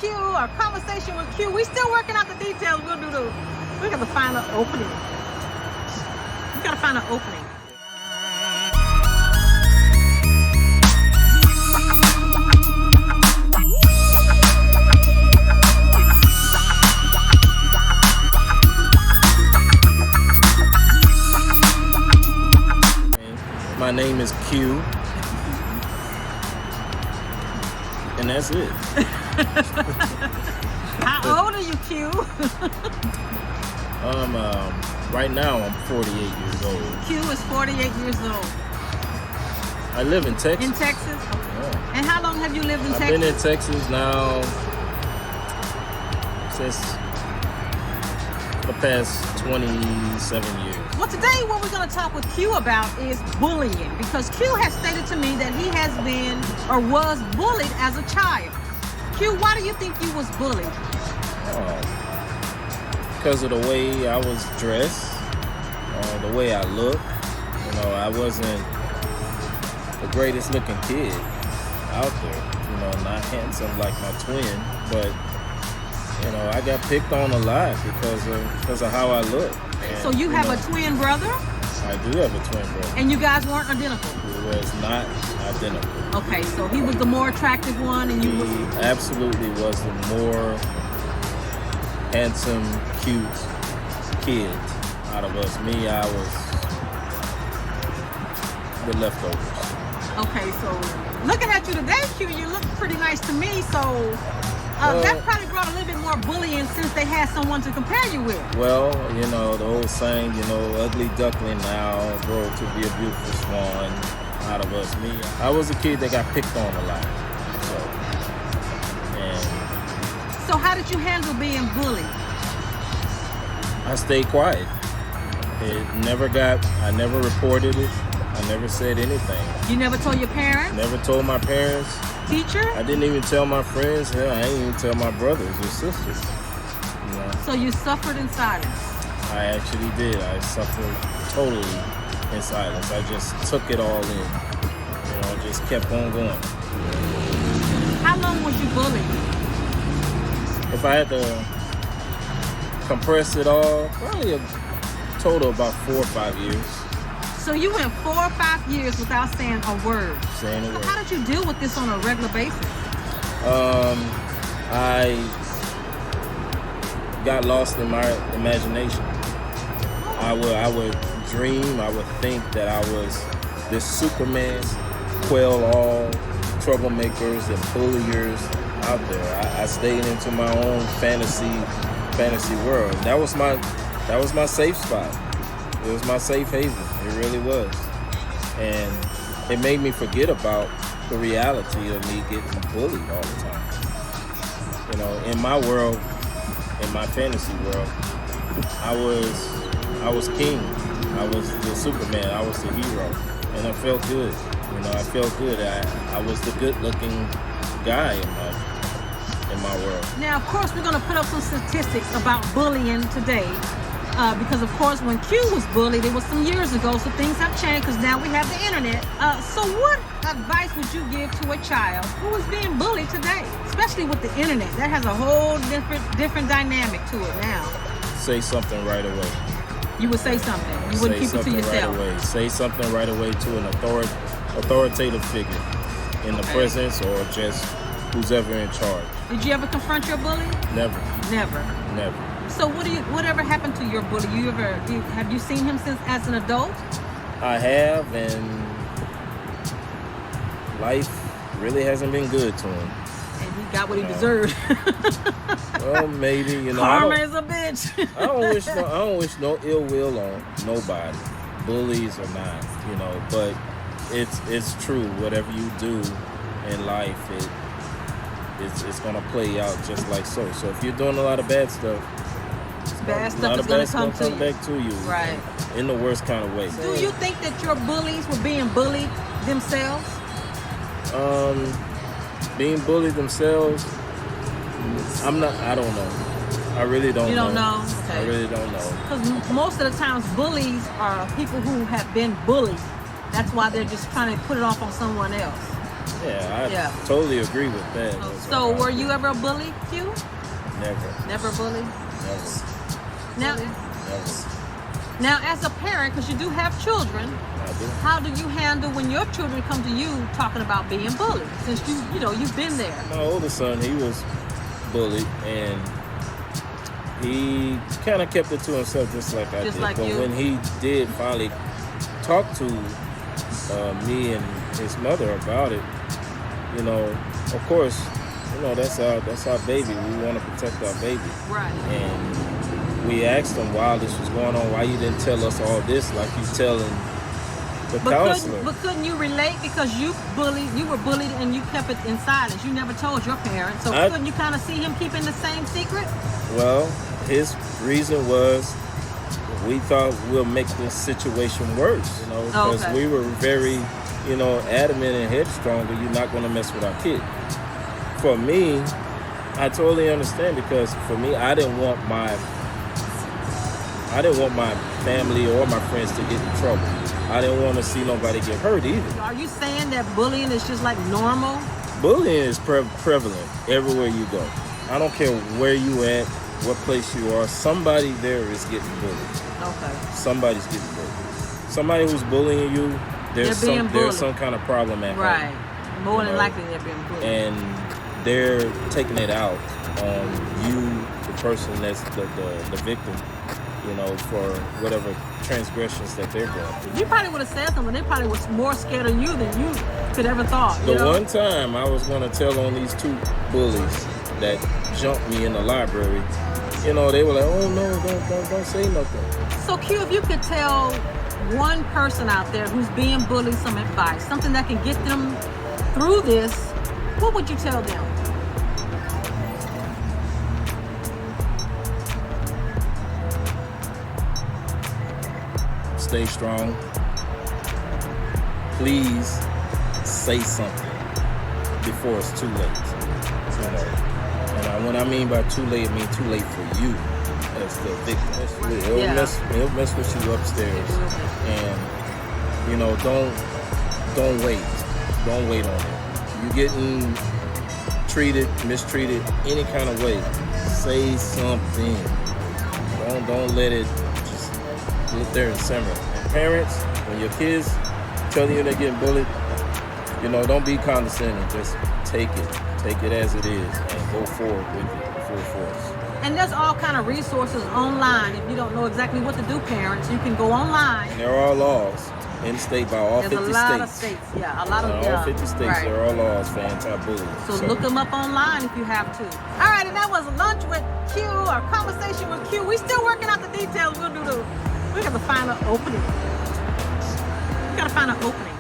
Q or conversation with Q. We still working out the details. We got to find an opening. We got to find an opening. My name is Q, and that's it. How old are you, Q? Right now I'm 48 years old. Q is 48 years old. I live in Texas. In Texas? Yeah. And how long have you lived in Texas? I've been in Texas now since the past 27 years. Well, today what we're going to talk with Q about is bullying, because Q has stated to me that he has been or was bullied as a child. Q, why do you think you was bullied? Because of the way I was dressed, the way I looked. You know, I wasn't the greatest looking kid out there. You know, not handsome like my twin, but you know, I got picked on a lot because of how I look. And, so you have a twin brother? I do have a twin brother. And you guys weren't identical? He was not identical. Okay, so he was the more attractive one, and He absolutely was the more handsome, cute kid out of us. Me, I was the leftovers. Okay, so looking at you today, Q, you look pretty nice to me, so that probably brought a little bit more bullying since they had someone to compare you with. Well, you know, the old saying, you know, ugly duckling now grow to be a beautiful swan out of us. Me, I was a kid that got picked on a lot. So how did you handle being bullied? I stayed quiet. I never reported it. I never said anything. You never told your parents? Never told my parents. Teacher? I didn't even tell my friends. Hell, I didn't even tell my brothers or sisters. You know? So you suffered in silence? I actually did. I suffered totally in silence. I just took it all in. You know, just kept on going. How long was you bullied? If I had to compress it all, probably a total about 4 or 5 years. So you went 4 or 5 years without saying a word. Saying a word. How did you deal with this on a regular basis? I got lost in my imagination. I would dream. I would think that I was this Superman, quell all troublemakers and bulliers out there. I stayed into my own fantasy world. That was my safe spot. It was my safe haven. It really was. And it made me forget about the reality of me getting bullied all the time. You know, in my world, in my fantasy world, I was king. I was the Superman. I was the hero. And I felt good. You know, I felt good. I was the good-looking guy in my world. Now, of course, we're going to put up some statistics about bullying today. Because, of course, when Q was bullied, it was some years ago, so things have changed because now we have the internet. So what advice would you give to a child who is being bullied today, especially with the internet? That has a whole different dynamic to it now. Say something right away. You would say something. You wouldn't keep it to yourself. Right away. Say something right away to an authoritative figure in the presence or just who's ever in charge. Did you ever confront your bully? Never. Never. Never. So whatever happened to your bully? Have you seen him since as an adult? I have, and life really hasn't been good to him. And he got what he deserved. Well, maybe, you know. Karma is a bitch. I don't wish no ill will on nobody, bullies or not, you know. But it's true. Whatever you do in life, it's gonna play out just like so. So if you're doing a lot of bad stuff, bad stuff is going to come back to you, right? In the worst kind of way. Do you think that your bullies were being bullied themselves? Being bullied themselves, I don't know. I really don't know. You don't know? Okay. I really don't know. Because most of the times bullies are people who have been bullied. That's why they're just trying to put it off on someone else. Yeah, I totally agree with that. So were you ever a bully, Q? Never. Never a bully? Never. Now, Never. now as a parent, because you do have children, I do. how do you handle when your children come to you talking about being bullied? Since you've been there. My oldest son, he was bullied, and he kind of kept it to himself, just like I did. But when he did finally talk to me and his mother about it, of course, that's our baby. We want to protect our baby. Right. And we asked him while this was going on, why you didn't tell us all this like you telling the counselor. But couldn't you relate, because you were bullied and you kept it in silence. You never told your parents. So couldn't you kind of see him keeping the same secret? Well, his reason was, we thought we'll make this situation worse, because we were very, adamant and headstrong that you're not going to mess with our kid. For me, I totally understand, because for me, I didn't want my family or my friends to get in trouble. I didn't want to see nobody get hurt either. Are you saying that bullying is just like normal? Bullying is prevalent everywhere you go. I don't care where you at, what place you are, somebody there is getting bullied. Okay. Somebody's getting bullied. Somebody who's bullying you, there's some kind of problem at home. Right. More than likely they're being bullied. And they're taking it out on you, the person that's the victim, for whatever transgressions that they're going through. You probably would have said something. They probably was more scared of you than you could ever thought. The one time I was going to tell on these two bullies that jumped me in the library, they were like, oh no, don't say nothing. So Q, if you could tell one person out there who's being bullied some advice, something that can get them through this, what would you tell them? Stay strong. Please say something before it's too late. And when I mean by too late, I mean too late for you as the victim. It'll mess with you upstairs. And don't wait. Don't wait on it. You getting mistreated any kind of way, say something. Don't let it just sit there and simmer. And parents, when your kids tell you they're getting bullied, don't be condescending. Just take it as it is, and go forward with it full force. And there's all kind of resources online. If you don't know exactly what to do, parents, you can go online. There are laws in the state by all 50 states. There's a lot of states, all 50 states, right. There are laws for anti-bullying. So look them up online if you have to. All right, and that was Lunch with Q, or Conversation with Q. We're still working out the details. We got to find an opening. We got to find an opening.